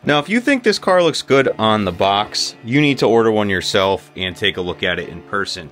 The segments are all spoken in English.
Now, if you think this car looks good on the box, you need to order one yourself and take a look at it in person.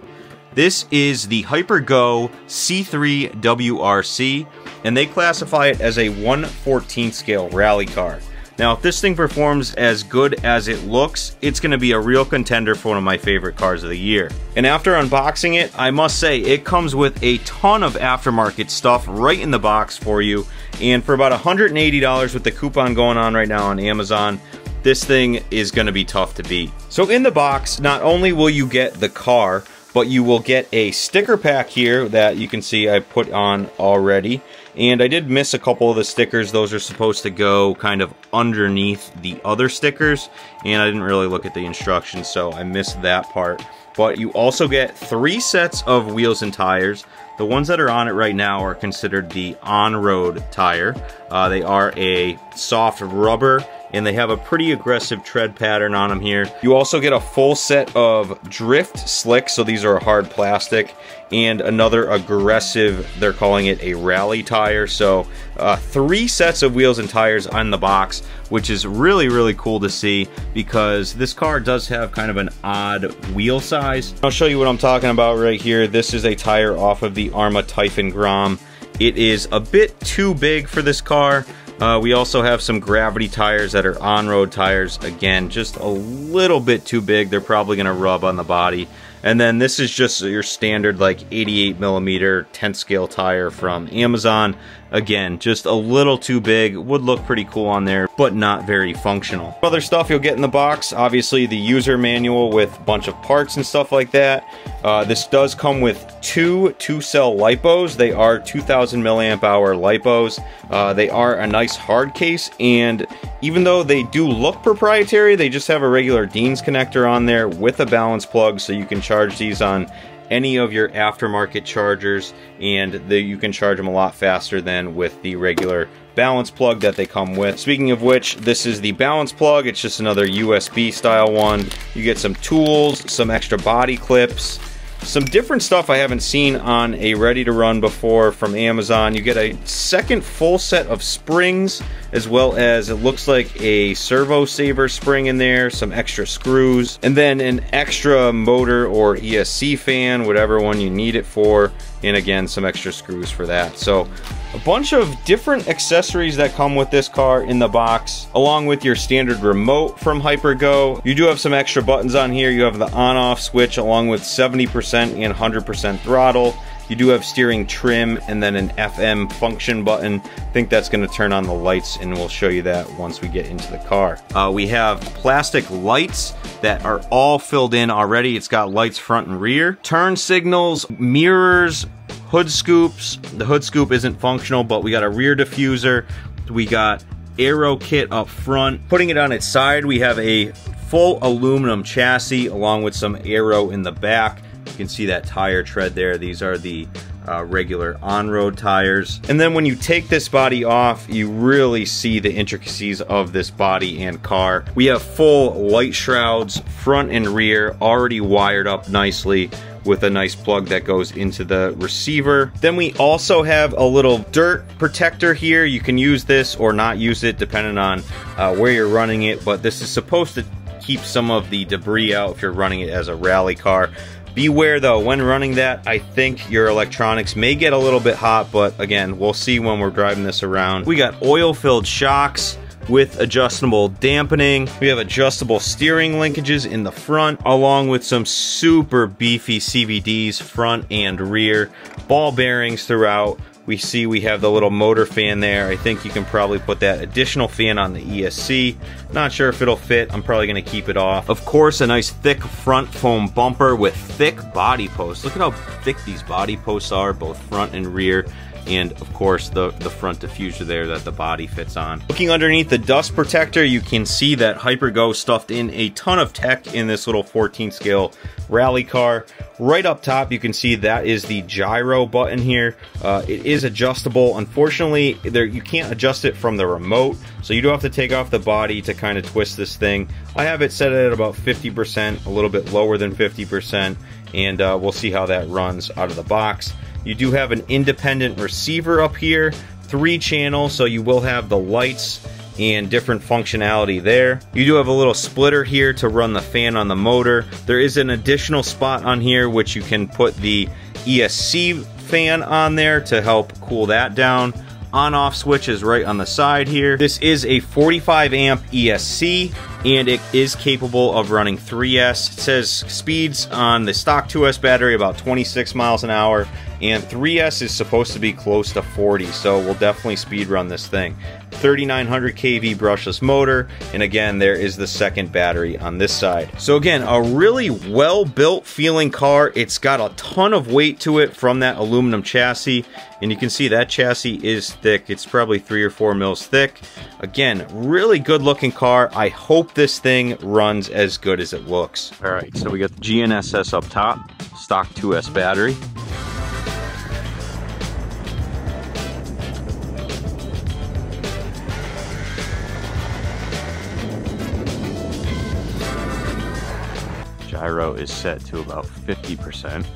This is the HyperGo C3WRC, and they classify it as a 1/14 scale rally car. Now, if this thing performs as good as it looks, it's going to be a real contender for one of my favorite cars of the year. And after unboxing it, I must say it comes with a ton of aftermarket stuff right in the box for you. And for about $180 with the coupon going on right now on Amazon, this thing is going to be tough to beat. So in the box, not only will you get the car, but you will get a sticker pack here that you can see I put on already. And I did miss a couple of the stickers. Those are supposed to go kind of underneath the other stickers, and I didn't really look at the instructions, so I missed that part. But you also get 3 sets of wheels and tires. The ones that are on it right now are considered the on-road tire. They are a soft rubber, and they have a pretty aggressive tread pattern on them here. You also get a full set of drift slicks, so these are a hard plastic, and another aggressive, they're calling it a rally tire. So 3 sets of wheels and tires on the box, which is really, really cool to see because this car does have kind of an odd wheel size. I'll show you what I'm talking about right here. This is a tire off of the Arma Typhon Grom. It is a bit too big for this car. We also have some gravity tires that are on-road tires. Again, just a little bit too big. They're probably going to rub on the body. And then this is just your standard like 88mm 10th scale tire from Amazon. Again, just a little too big. Would look pretty cool on there, but not very functional. Other stuff you'll get in the box, obviously the user manual with a bunch of parts and stuff like that. This does come with 2 2-cell Lipos. They are 2000 milliamp hour Lipos. They are a nice hard case, and even though they do look proprietary, they just have a regular Dean's connector on there with a balance plug, so you can charge these on any of your aftermarket chargers, and you can charge them a lot faster than with the regular balance plug that they come with. Speaking of which, this is the balance plug. It's just another USB style one. You get some tools, some extra body clips, some different stuff I haven't seen on a ready to run before from Amazon. You get a second full set of springs, as well as it looks like a servo saver spring in there, some extra screws, and then an extra motor or ESC fan, whatever one you need it for, and again, some extra screws for that. So a bunch of different accessories that come with this car in the box, along with your standard remote from HyperGo. You do have some extra buttons on here. You have the on-off switch along with 70% and 100% throttle. You do have steering trim and then an FM function button. I think that's going to turn on the lights, and we'll show you that once we get into the car. We have plastic lights that are all filled in already. It's got lights front and rear, turn signals, mirrors, hood scoops. The hood scoop isn't functional, but we got a rear diffuser. We got aero kit up front. Putting it on its side, we have a full aluminum chassis along with some aero in the back. You can see that tire tread there. These are the regular on-road tires. And then when you take this body off, you really see the intricacies of this body and car. We have full light shrouds, front and rear, already wired up nicely with a nice plug that goes into the receiver. Then we also have a little dirt protector here. You can use this or not use it depending on where you're running it, but this is supposed to keep some of the debris out if you're running it as a rally car. Beware though, when running that, I think your electronics may get a little bit hot, but again, we'll see when we're driving this around. We got oil-filled shocks with adjustable dampening. We have adjustable steering linkages in the front, along with some super beefy CVDs front and rear, ball bearings throughout. We see we have the little motor fan there. I think you can probably put that additional fan on the ESC. Not sure if it'll fit. I'm probably going to keep it off. Of course, a nice thick front foam bumper with thick body posts. Look at how thick these body posts are, both front and rear. And of course the front diffuser there that the body fits on. Looking underneath the dust protector, you can see that HyperGo stuffed in a ton of tech in this little 14 scale rally car. Right up top, you can see that is the gyro button here. It is adjustable. Unfortunately, you can't adjust it from the remote, so you do have to take off the body to kind of twist this thing. I have it set at about 50%, a little bit lower than 50%, and we'll see how that runs out of the box. You do have an independent receiver up here, 3 channels, so you will have the lights and different functionality there. You do have a little splitter here to run the fan on the motor. There is an additional spot on here which you can put the ESC fan on there to help cool that down. On-off switch is right on the side here. This is a 45 amp ESC and it is capable of running 3S. It says speeds on the stock 2S battery about 26 miles an hour, and 3S is supposed to be close to 40, so we'll definitely speed run this thing. 3900 kV brushless motor, and again, there is the second battery on this side. So again, a really well-built feeling car. It's got a ton of weight to it from that aluminum chassis, and you can see that chassis is thick. It's probably 3 or 4 mils thick. Again, really good looking car. I hope this thing runs as good as it looks. All right, so we got the GNSS up top, stock 2S battery. Gyro is set to about 50%,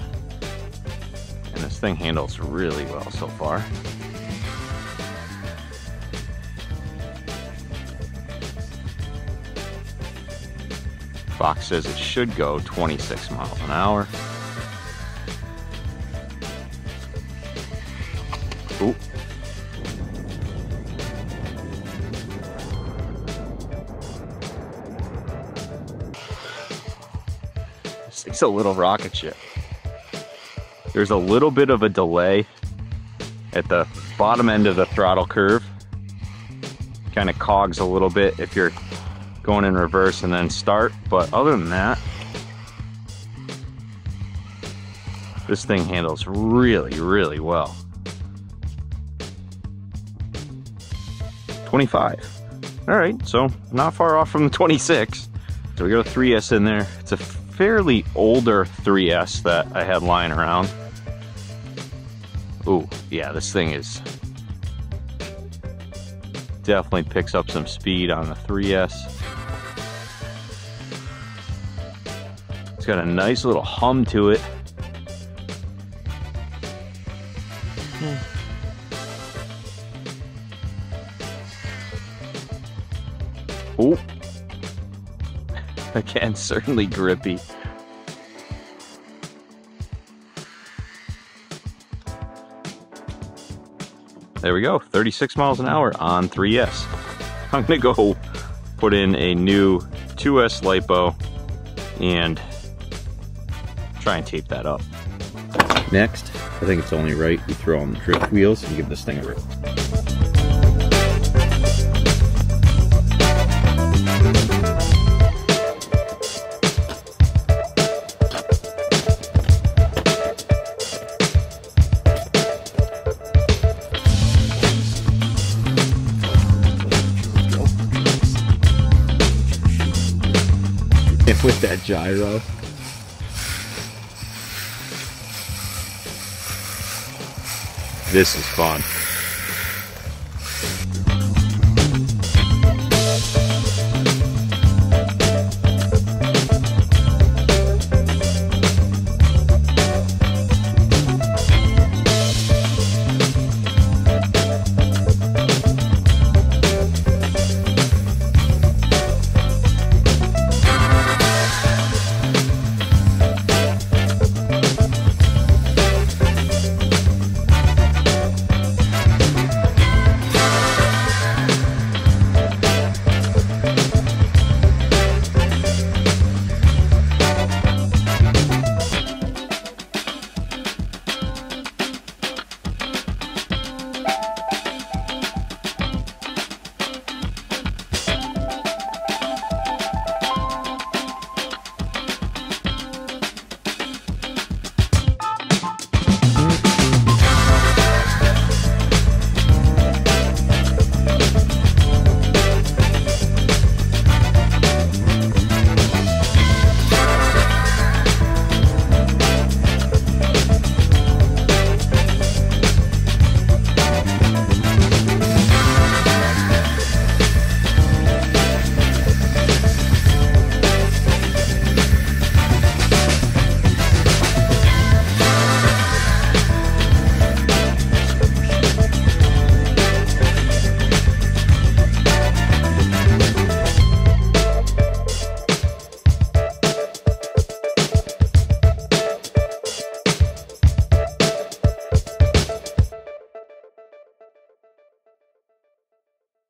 and this thing handles really well so far. Box says it should go 26 miles an hour. Ooh. It's a little rocket ship. There's a little bit of a delay at the bottom end of the throttle curve. Kind of cogs a little bit if you're going in reverse and then start, but other than that, this thing handles really, really well. 25. All right, so not far off from the 26. So we got a 3S in there. It's a fairly older 3S that I had lying around. Ooh, yeah, this thing is definitely picks up some speed on the 3S. It's got a nice little hum to it. Ooh. Again, certainly grippy. There we go, 36 miles an hour on 3S. I'm gonna go put in a new 2S Lipo and try and tape that up. Next, I think it's only right we throw on the drift wheels and give this thing a rip. With that gyro. This is fun.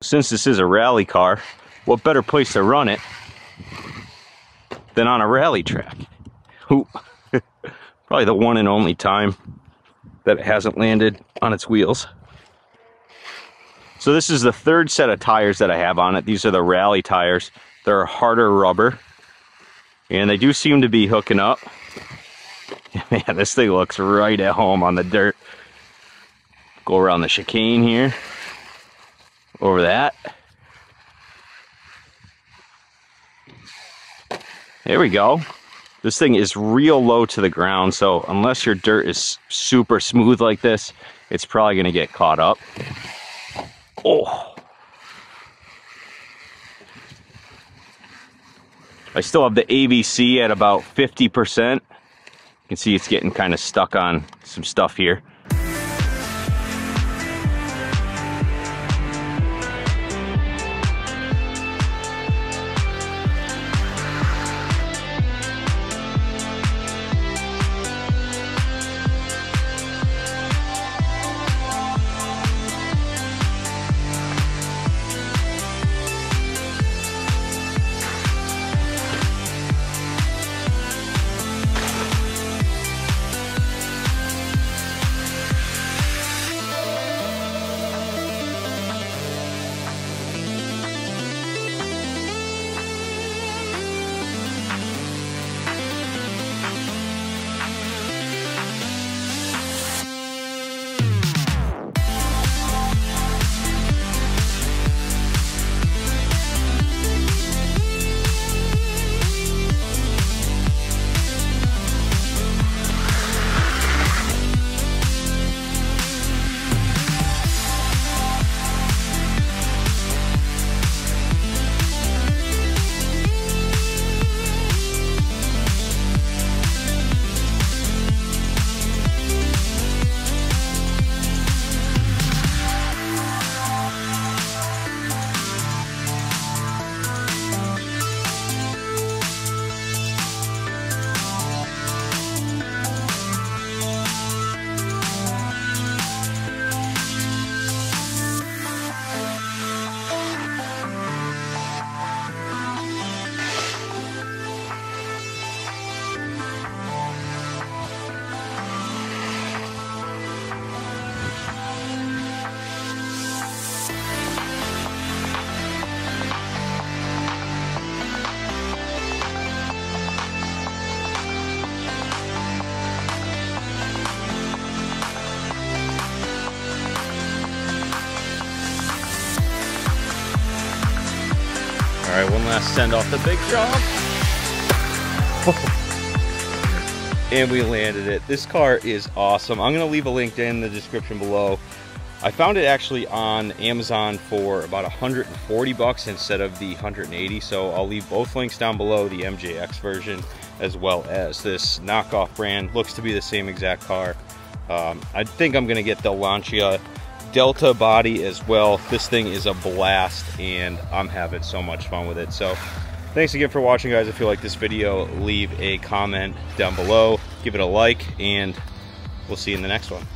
since this is a rally car, what better place to run it than on a rally track? Probably the one and only time that it hasn't landed on its wheels. So this is the third set of tires that I have on it. These are the rally tires. They're a harder rubber, and they do seem to be hooking up. Man, this thing looks right at home on the dirt. Go around the chicane here, over that. There we go. This thing is real low to the ground, so unless your dirt is super smooth like this, it's probably gonna get caught up. Oh. I still have the ABC at about 50%. You can see it's getting kind of stuck on some stuff here. All right, one last send off the big jump. And we landed it. This car is awesome. I'm gonna leave a link in the description below. I found it actually on Amazon for about 140 bucks instead of the 180. So I'll leave both links down below, the MJX version as well as this knockoff brand. Looks to be the same exact car. I think I'm gonna get the Lancia Delta body as well. This thing is a blast and I'm having so much fun with it. So thanks again for watching, guys. If you like this video, leave a comment down below, give it a like, and we'll see you in the next one.